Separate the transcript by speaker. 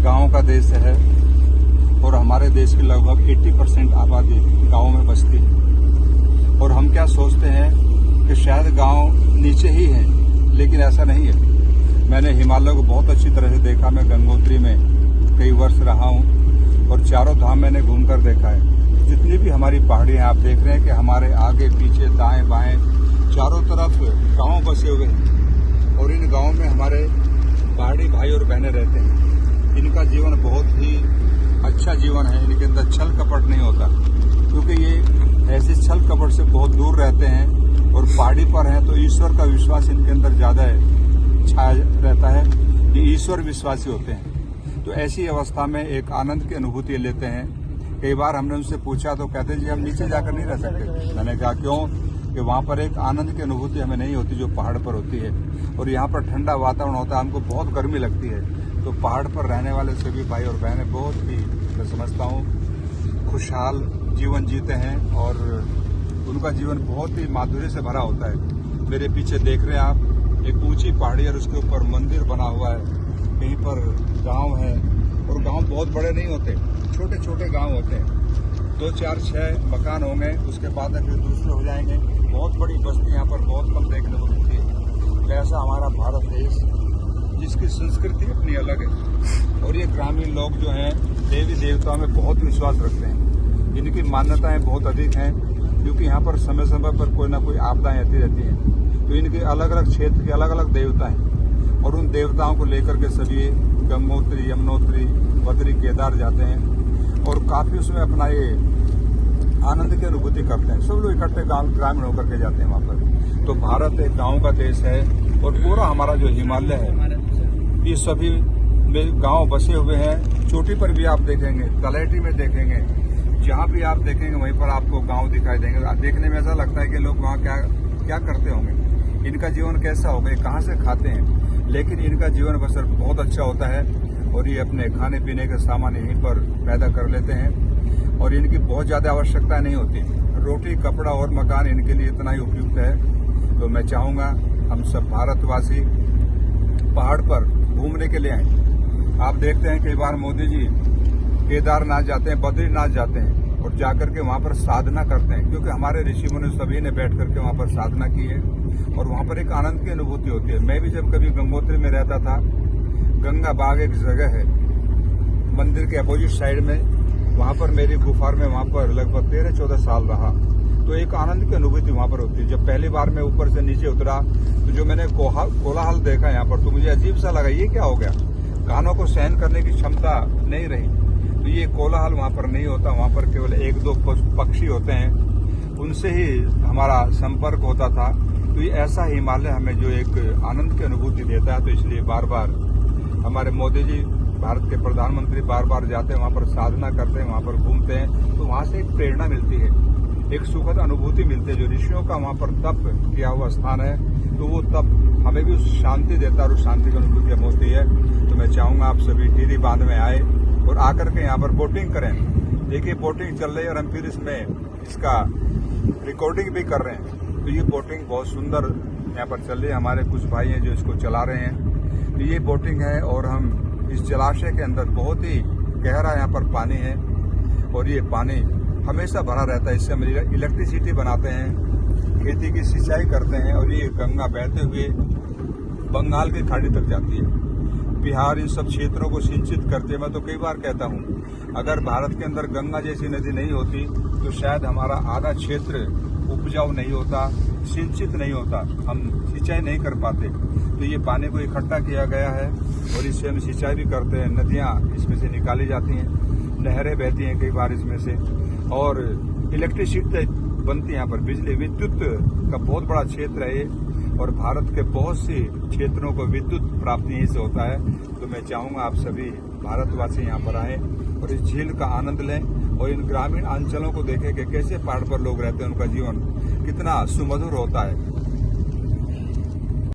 Speaker 1: गाँव का देश है और हमारे देश की लगभग 80% आबादी गाँव में बसती है। और हम क्या सोचते हैं कि शायद गांव नीचे ही है, लेकिन ऐसा नहीं है। मैंने हिमालय को बहुत अच्छी तरह से देखा। मैं गंगोत्री में कई वर्ष रहा हूं और चारों धाम मैंने घूमकर देखा है। जितनी भी हमारी पहाड़ियां आप देख रहे हैं कि हमारे आगे पीछे दाएं बाएं चारों तरफ गांव बसे हुए हैं और इन गाँव में हमारे पहाड़ी भाई और बहनें रहते हैं। इनका जीवन बहुत ही अच्छा जीवन है। इनके अंदर छल कपट नहीं होता, क्योंकि ये ऐसे छल कपट से बहुत दूर रहते हैं और पहाड़ी पर हैं तो ईश्वर का विश्वास इनके अंदर ज्यादा छाया रहता है। ये ईश्वर विश्वासी होते हैं। तो ऐसी अवस्था में एक आनंद की अनुभूति लेते हैं। कई बार हमने उनसे पूछा तो कहते जी हम नीचे जाकर नहीं रह सकते। मैंने कहा क्यों? कि वहाँ पर एक आनंद की अनुभूति हमें नहीं होती जो पहाड़ पर होती है। और यहाँ पर ठंडा वातावरण होता है, हमको बहुत गर्मी लगती है। तो पहाड़ पर रहने वाले सभी भाई और बहनें बहुत ही, मैं समझता हूँ, खुशहाल जीवन जीते हैं और उनका जीवन बहुत ही माधुर्य से भरा होता है। मेरे पीछे देख रहे हैं आप, एक ऊंची पहाड़ी और उसके ऊपर मंदिर बना हुआ है। कहीं पर गांव है और गांव बहुत बड़े नहीं होते, छोटे छोटे गांव होते हैं। 2 4 6 मकान होंगे, उसके बाद फिर दूसरे हो जाएंगे। बहुत बड़ी बस्ती यहाँ पर बहुत कम देखने को मिलती है। तो ऐसा हमारा भारत देश, जिसकी संस्कृति अपनी अलग है। और ये ग्रामीण लोग जो हैं देवी देवताओं में बहुत विश्वास रखते हैं। इनकी मान्यताएं बहुत अधिक हैं, क्योंकि यहाँ पर समय समय पर कोई ना कोई आपदाएं आती रहती हैं। तो इनके अलग अलग क्षेत्र के अलग अलग देवता हैं और उन देवताओं को लेकर के सभी गंगोत्री, यमुनोत्री, बद्री, केदार जाते हैं और काफी उसमें अपना ये आनंद की अनुभूति करते हैं। सब लोग इकट्ठे ग्रामीण होकर के जाते हैं वहाँ पर। तो भारत एक गाँव का देश है और पूरा हमारा जो हिमालय है ये सभी गांव बसे हुए हैं। चोटी पर भी आप देखेंगे, तलहटी में देखेंगे, जहां भी आप देखेंगे वहीं पर आपको गांव दिखाई देंगे। देखने में ऐसा लगता है कि लोग वहां क्या करते होंगे, इनका जीवन कैसा होगा, ये कहां से खाते हैं। लेकिन इनका जीवन बसर बहुत अच्छा होता है और ये अपने खाने पीने के सामान यहीं पर पैदा कर लेते हैं और इनकी बहुत ज्यादा आवश्यकता नहीं होती। रोटी, कपड़ा और मकान इनके लिए इतना ही उपयुक्त है। तो मैं चाहूंगा हम सब भारतवासी पहाड़ पर घूमने के लिए आए। आप देखते हैं कई बार मोदी जी केदारनाथ जाते हैं, बद्रीनाथ जाते हैं और जाकर के वहां पर साधना करते हैं, क्योंकि हमारे ऋषि मुनि सभी ने बैठ करके वहां पर साधना की है और वहां पर एक आनंद की अनुभूति होती है। मैं भी जब कभी गंगोत्री में रहता था, गंगा बाग एक जगह है मंदिर के अपोजिट साइड में, वहां पर मेरी गुफा में वहां पर लगभग 13-14 साल रहा। तो एक आनंद की अनुभूति वहां पर होती है। जब पहली बार मैं ऊपर से नीचे उतरा तो जो मैंने कोलाहल देखा यहाँ पर, तो मुझे अजीब सा लगा, ये क्या हो गया। कानों को सहन करने की क्षमता नहीं रही। तो ये कोलाहल वहां पर नहीं होता, वहां पर केवल 1-2 पक्षी होते हैं, उनसे ही हमारा संपर्क होता था। तो ये ऐसा हिमालय हमें जो एक आनंद की अनुभूति देता है। तो इसलिए बार बार हमारे मोदी जी, भारत के प्रधानमंत्री, बार बार जाते हैं वहां पर, साधना करते हैं, वहां पर घूमते हैं। तो वहां से एक प्रेरणा मिलती है, एक सुखद अनुभूति मिलती है। जो ऋषियों का वहां पर तप किया हुआ स्थान है, तो वो तप हमें भी शांति देता है और उस शांति की अनुभूति हमें होती है। तो मैं चाहूंगा आप सभी टिहरी बांध में आए और आकर के यहाँ पर बोटिंग करें। देखिए बोटिंग चल रही है और हम फिर इसमें इसका रिकॉर्डिंग भी कर रहे हैं। तो ये बोटिंग बहुत सुंदर यहाँ पर चल रही है। हमारे कुछ भाई हैं जो इसको चला रहे हैं। तो ये बोटिंग है और हम इस जलाशय के अंदर, बहुत ही गहरा यहाँ पर पानी है और ये पानी हमेशा भरा रहता है। इससे हम इलेक्ट्रिसिटी बनाते हैं, खेती की सिंचाई करते हैं और ये गंगा बहते हुए बंगाल की खाड़ी तक जाती है। बिहार इन सब क्षेत्रों को सिंचित करते हैं। मैं तो कई बार कहता हूँ, अगर भारत के अंदर गंगा जैसी नदी नहीं होती तो शायद हमारा आधा क्षेत्र उपजाऊ नहीं होता, सिंचित नहीं होता, हम सिंचाई नहीं कर पाते। तो ये पानी को इकट्ठा किया गया है और इससे हम सिंचाई भी करते हैं। नदियाँ इसमें से निकाली जाती हैं, नहरें बहती हैं कई बार इसमें से, और इलेक्ट्रिसिटी बनती है यहाँ पर। बिजली विद्युत का बहुत बड़ा क्षेत्र है ये और भारत के बहुत से क्षेत्रों को विद्युत प्राप्ति यहीं से होता है। तो मैं चाहूंगा आप सभी भारतवासी यहाँ पर आएं और इस झील का आनंद लें और इन ग्रामीण अंचलों को देखें कि कैसे पहाड़ पर लोग रहते हैं, उनका जीवन कितना सुमधुर होता है।